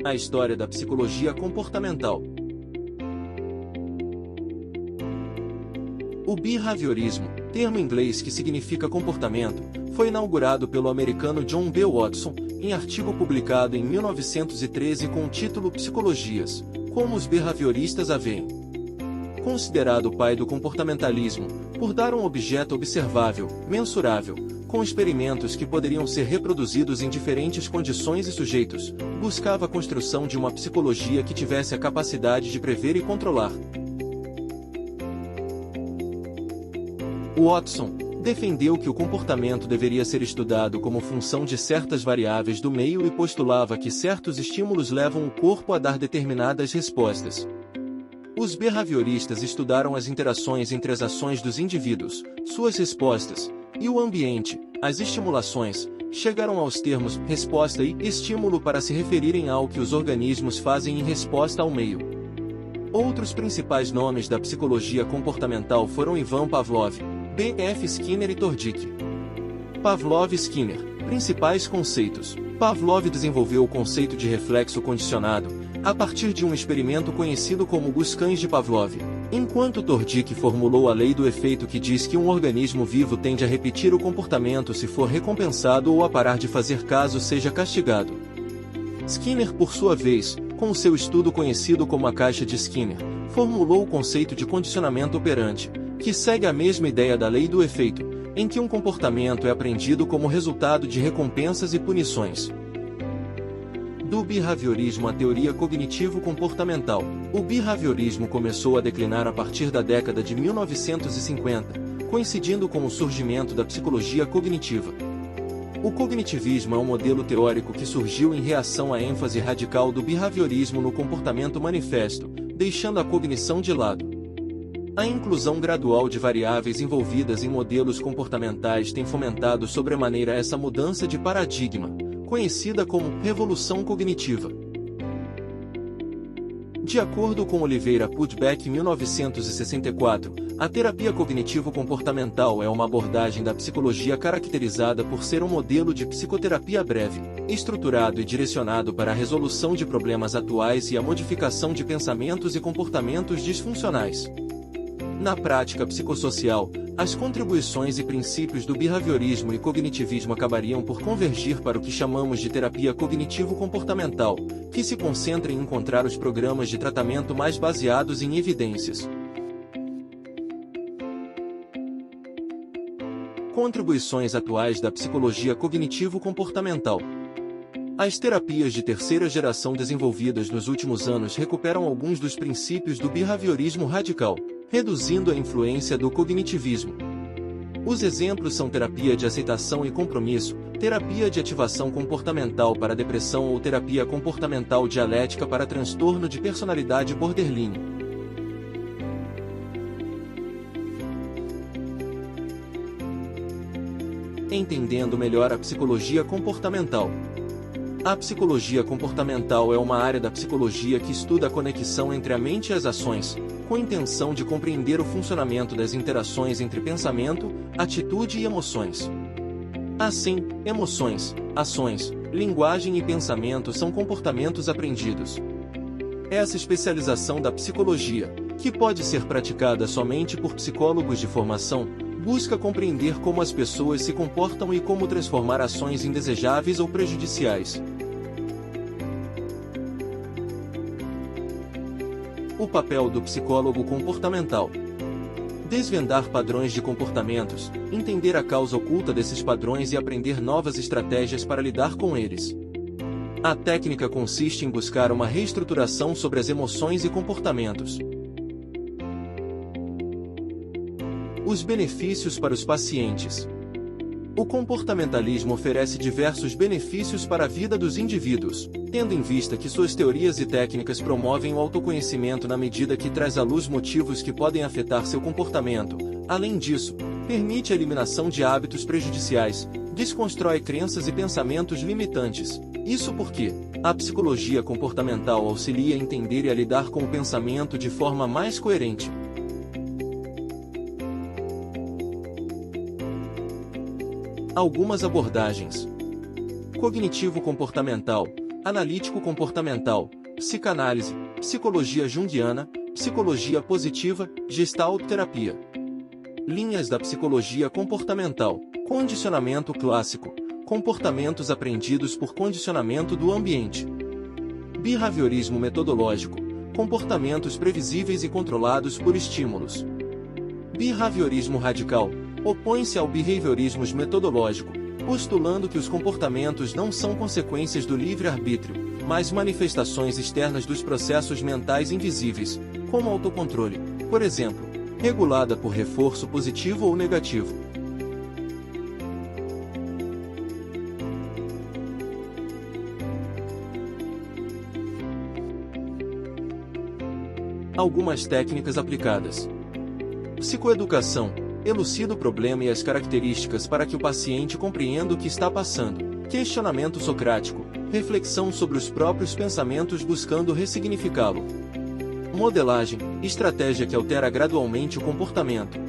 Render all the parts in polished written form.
A história da psicologia comportamental. O behaviorismo, termo inglês que significa comportamento, foi inaugurado pelo americano John B. Watson, em artigo publicado em 1913 com o título Psicologias, como os behavioristas a veem. Considerado o pai do comportamentalismo, por dar um objeto observável, mensurável, com experimentos que poderiam ser reproduzidos em diferentes condições e sujeitos, buscava a construção de uma psicologia que tivesse a capacidade de prever e controlar. Watson defendeu que o comportamento deveria ser estudado como função de certas variáveis do meio e postulava que certos estímulos levam o corpo a dar determinadas respostas. Os behavioristas estudaram as interações entre as ações dos indivíduos, suas respostas, e o ambiente, as estimulações, chegaram aos termos resposta e estímulo para se referirem ao que os organismos fazem em resposta ao meio. Outros principais nomes da psicologia comportamental foram Ivan Pavlov, B. F. Skinner e Tordick. Pavlov e Skinner. Principais conceitos. Pavlov desenvolveu o conceito de reflexo condicionado, a partir de um experimento conhecido como os cães de Pavlov, enquanto Tordick formulou a lei do efeito que diz que um organismo vivo tende a repetir o comportamento se for recompensado ou a parar de fazer caso seja castigado. Skinner, por sua vez, com seu estudo conhecido como a caixa de Skinner, formulou o conceito de condicionamento operante, que segue a mesma ideia da lei do efeito, em que um comportamento é aprendido como resultado de recompensas e punições. Do behaviorismo à teoria cognitivo-comportamental. O behaviorismo começou a declinar a partir da década de 1950, coincidindo com o surgimento da psicologia cognitiva. O cognitivismo é um modelo teórico que surgiu em reação à ênfase radical do behaviorismo no comportamento manifesto, deixando a cognição de lado. A inclusão gradual de variáveis envolvidas em modelos comportamentais tem fomentado sobremaneira essa mudança de paradigma, conhecida como revolução cognitiva. De acordo com Oliveira Putbeck 1964, a terapia cognitivo-comportamental é uma abordagem da psicologia caracterizada por ser um modelo de psicoterapia breve, estruturado e direcionado para a resolução de problemas atuais e a modificação de pensamentos e comportamentos disfuncionais. Na prática psicossocial, as contribuições e princípios do behaviorismo e cognitivismo acabariam por convergir para o que chamamos de terapia cognitivo-comportamental, que se concentra em encontrar os programas de tratamento mais baseados em evidências. Contribuições atuais da psicologia cognitivo-comportamental. As terapias de terceira geração desenvolvidas nos últimos anos recuperam alguns dos princípios do behaviorismo radical, reduzindo a influência do cognitivismo. Os exemplos são terapia de aceitação e compromisso, terapia de ativação comportamental para depressão ou terapia comportamental dialética para transtorno de personalidade borderline. Entendendo melhor a psicologia comportamental. A psicologia comportamental é uma área da psicologia que estuda a conexão entre a mente e as ações, com a intenção de compreender o funcionamento das interações entre pensamento, atitude e emoções. Assim, emoções, ações, linguagem e pensamento são comportamentos aprendidos. Essa especialização da psicologia, que pode ser praticada somente por psicólogos de formação, busca compreender como as pessoas se comportam e como transformar ações indesejáveis ou prejudiciais. O papel do psicólogo comportamental. Desvendar padrões de comportamentos, entender a causa oculta desses padrões e aprender novas estratégias para lidar com eles. A técnica consiste em buscar uma reestruturação sobre as emoções e comportamentos. Os benefícios para os pacientes. O comportamentalismo oferece diversos benefícios para a vida dos indivíduos, tendo em vista que suas teorias e técnicas promovem o autoconhecimento na medida que traz à luz motivos que podem afetar seu comportamento. Além disso, permite a eliminação de hábitos prejudiciais, desconstrói crenças e pensamentos limitantes. Isso porque a psicologia comportamental auxilia a entender e a lidar com o pensamento de forma mais coerente. Algumas abordagens: cognitivo-comportamental, analítico-comportamental, psicanálise, psicologia junguiana, psicologia positiva, gestalt terapia. Linhas da psicologia comportamental: condicionamento clássico, comportamentos aprendidos por condicionamento do ambiente. Behaviorismo metodológico, comportamentos previsíveis e controlados por estímulos. Behaviorismo radical, opõe-se ao behaviorismo metodológico, postulando que os comportamentos não são consequências do livre-arbítrio, mas manifestações externas dos processos mentais invisíveis, como autocontrole, por exemplo, regulada por reforço positivo ou negativo. Algumas técnicas aplicadas. Psicoeducação: elucida o problema e as características para que o paciente compreenda o que está passando. Questionamento socrático: reflexão sobre os próprios pensamentos buscando ressignificá-lo. Modelagem: estratégia que altera gradualmente o comportamento.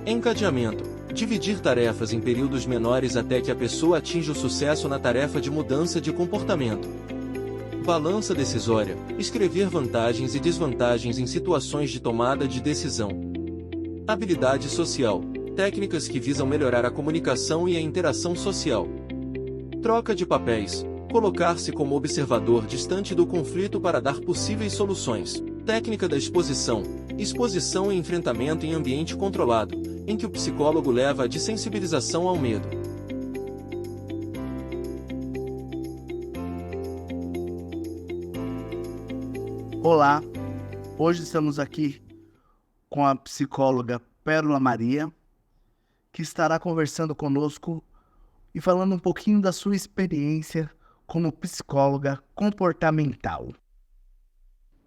Encadeamento: dividir tarefas em períodos menores até que a pessoa atinja o sucesso na tarefa de mudança de comportamento. Balança decisória: escrever vantagens e desvantagens em situações de tomada de decisão. Habilidade social: técnicas que visam melhorar a comunicação e a interação social. Troca de papéis: colocar-se como observador distante do conflito para dar possíveis soluções. Técnica da exposição: exposição e enfrentamento em ambiente controlado, em que o psicólogo leva a dessensibilização ao medo. Olá, hoje estamos aqui com a psicóloga Pérola Maria, que estará conversando conosco e falando um pouquinho da sua experiência como psicóloga comportamental.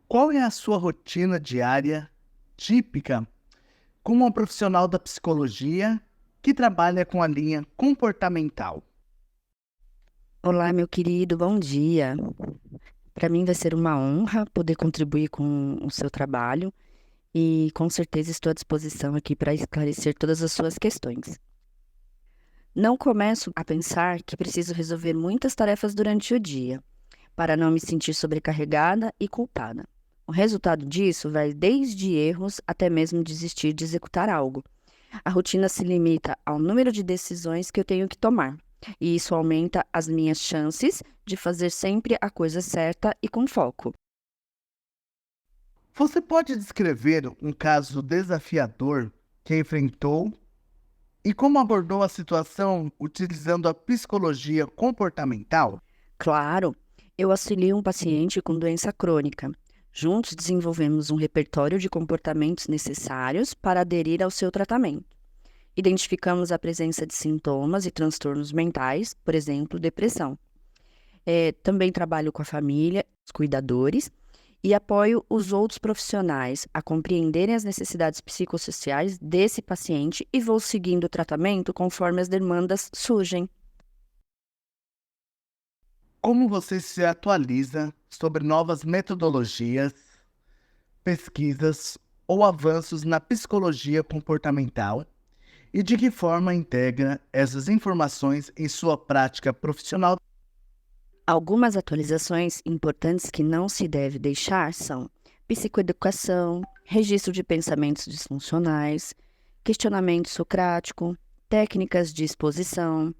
Qual é a sua rotina diária típica como uma profissional da psicologia que trabalha com a linha comportamental? Olá, meu querido, bom dia. Para mim vai ser uma honra poder contribuir com o seu trabalho e com certeza estou à disposição aqui para esclarecer todas as suas questões. Não começo a pensar que preciso resolver muitas tarefas durante o dia, para não me sentir sobrecarregada e culpada. O resultado disso vai desde erros até mesmo desistir de executar algo. A rotina se limita ao número de decisões que eu tenho que tomar, e isso aumenta as minhas chances de fazer sempre a coisa certa e com foco. Você pode descrever um caso desafiador que enfrentou e como abordou a situação utilizando a psicologia comportamental? Claro, eu auxilio um paciente com doença crônica. Juntos desenvolvemos um repertório de comportamentos necessários para aderir ao seu tratamento. Identificamos a presença de sintomas e transtornos mentais, por exemplo, depressão. Também trabalho com a família, os cuidadores, e apoio os outros profissionais a compreenderem as necessidades psicossociais desse paciente e vou seguindo o tratamento conforme as demandas surgem. Como você se atualiza sobre novas metodologias, pesquisas ou avanços na psicologia comportamental e de que forma integra essas informações em sua prática profissional? Algumas atualizações importantes que não se deve deixar são psicoeducação, registro de pensamentos disfuncionais, questionamento socrático, técnicas de exposição,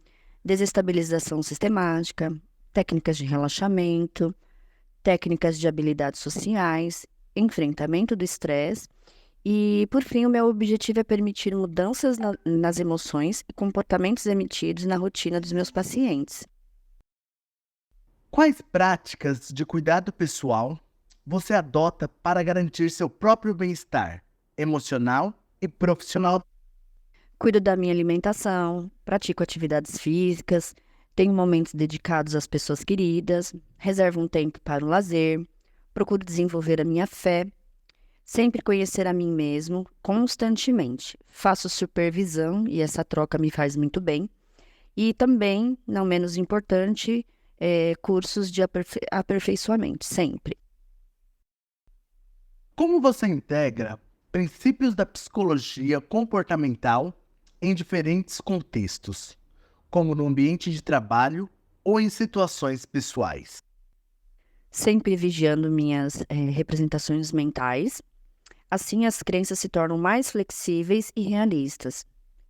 desestabilização sistemática, técnicas de relaxamento, técnicas de habilidades sociais, enfrentamento do estresse e, por fim, o meu objetivo é permitir mudanças nas emoções e comportamentos emitidos na rotina dos meus pacientes. Quais práticas de cuidado pessoal você adota para garantir seu próprio bem-estar emocional e profissional? Cuido da minha alimentação, pratico atividades físicas, tenho momentos dedicados às pessoas queridas, reservo um tempo para o lazer, procuro desenvolver a minha fé, sempre conhecer a mim mesmo constantemente. Faço supervisão e essa troca me faz muito bem. E também, não menos importante, cursos de aperfeiçoamento, sempre. Como você integra princípios da psicologia comportamental em diferentes contextos? como no ambiente de trabalho ou em situações pessoais? Sempre vigiando minhas representações mentais. Assim, as crenças se tornam mais flexíveis e realistas.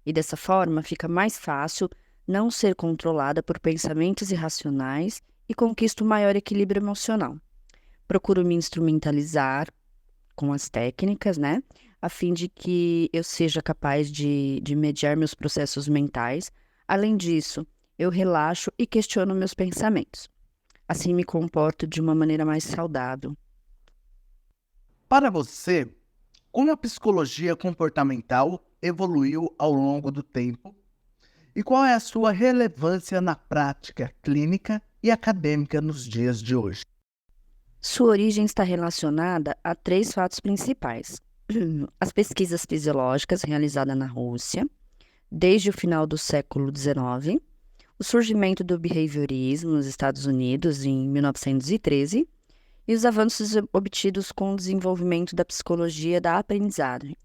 E dessa forma, fica mais fácil não ser controlada por pensamentos irracionais e conquisto maior equilíbrio emocional. Procuro me instrumentalizar com as técnicas, né? A fim de que eu seja capaz de mediar meus processos mentais. Além disso, eu relaxo e questiono meus pensamentos. Assim, me comporto de uma maneira mais saudável. Para você, como a psicologia comportamental evoluiu ao longo do tempo e qual é a sua relevância na prática clínica e acadêmica nos dias de hoje? Sua origem está relacionada a 3 fatos principais. As pesquisas fisiológicas realizadas na Rússia, desde o final do século XIX, o surgimento do behaviorismo nos Estados Unidos em 1913 e os avanços obtidos com o desenvolvimento da psicologia da aprendizagem.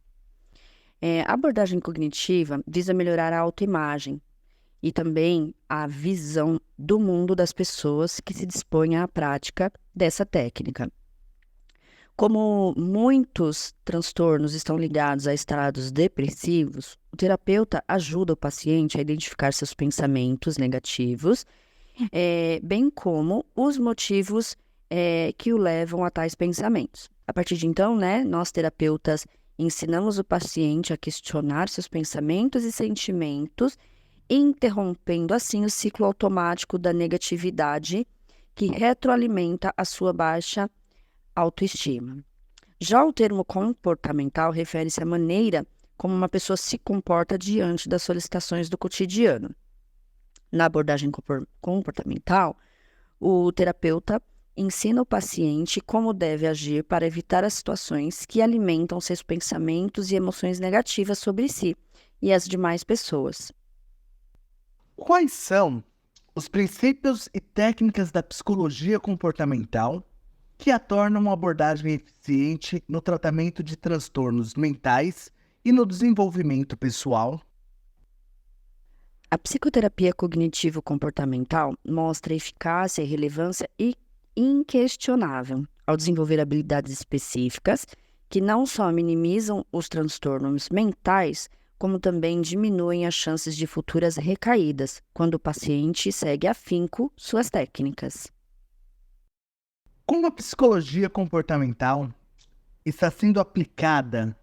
A abordagem cognitiva visa melhorar a autoimagem e também a visão do mundo das pessoas que se dispõem à prática dessa técnica. Como muitos transtornos estão ligados a estados depressivos, o terapeuta ajuda o paciente a identificar seus pensamentos negativos, bem como os motivos que o levam a tais pensamentos. A partir de então, nós terapeutas ensinamos o paciente a questionar seus pensamentos e sentimentos, interrompendo assim o ciclo automático da negatividade que retroalimenta a sua baixa autoestima. Já o termo comportamental refere-se à maneira como uma pessoa se comporta diante das solicitações do cotidiano. Na abordagem comportamental, o terapeuta ensina o paciente como deve agir para evitar as situações que alimentam seus pensamentos e emoções negativas sobre si e as demais pessoas. Quais são os princípios e técnicas da psicologia comportamental que a tornam uma abordagem eficiente no tratamento de transtornos mentais e no desenvolvimento pessoal? A psicoterapia cognitivo-comportamental mostra eficácia e relevância inquestionável ao desenvolver habilidades específicas que não só minimizam os transtornos mentais, como também diminuem as chances de futuras recaídas, quando o paciente segue afinco suas técnicas. Como a psicologia comportamental está sendo aplicada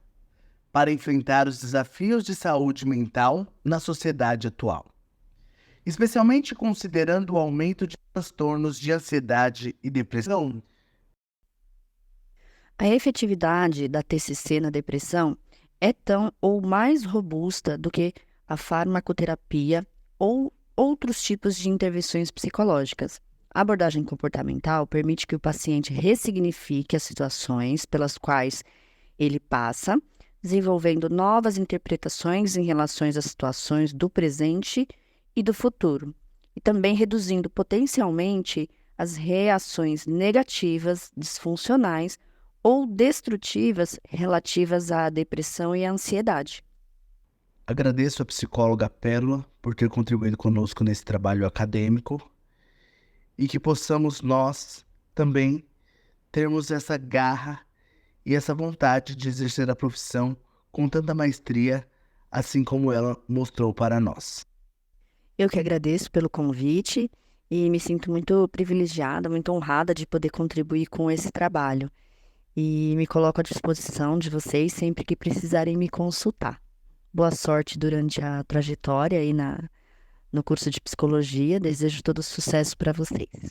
para enfrentar os desafios de saúde mental na sociedade atual, especialmente considerando o aumento de transtornos de ansiedade e depressão? A efetividade da TCC na depressão é tão ou mais robusta do que a farmacoterapia ou outros tipos de intervenções psicológicas. A abordagem comportamental permite que o paciente ressignifique as situações pelas quais ele passa, desenvolvendo novas interpretações em relação às situações do presente e do futuro, e também reduzindo potencialmente as reações negativas, disfuncionais ou destrutivas relativas à depressão e à ansiedade. Agradeço à psicóloga Pérola por ter contribuído conosco nesse trabalho acadêmico e que possamos nós também termos essa garra e essa vontade de exercer a profissão com tanta maestria, assim como ela mostrou para nós. Eu que agradeço pelo convite e me sinto muito privilegiada, muito honrada de poder contribuir com esse trabalho. E me coloco à disposição de vocês sempre que precisarem me consultar. Boa sorte durante a trajetória aí no curso de psicologia. Desejo todo sucesso para vocês.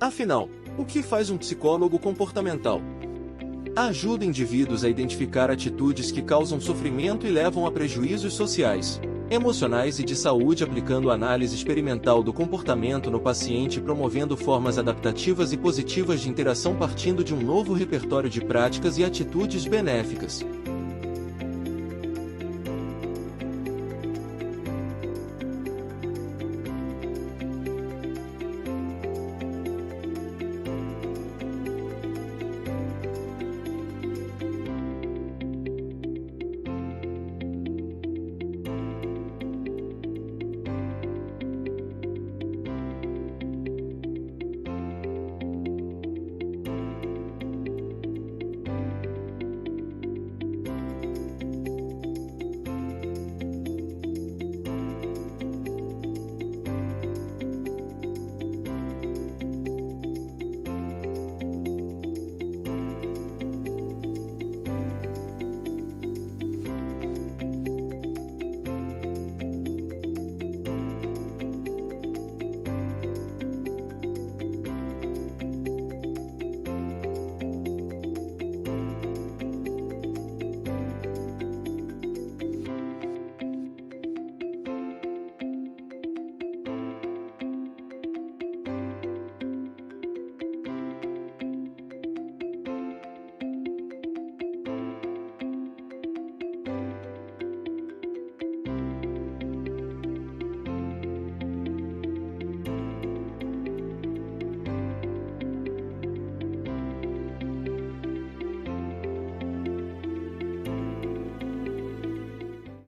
Afinal, o que faz um psicólogo comportamental? Ajuda indivíduos a identificar atitudes que causam sofrimento e levam a prejuízos sociais, emocionais e de saúde, aplicando análise experimental do comportamento no paciente, promovendo formas adaptativas e positivas de interação partindo de um novo repertório de práticas e atitudes benéficas.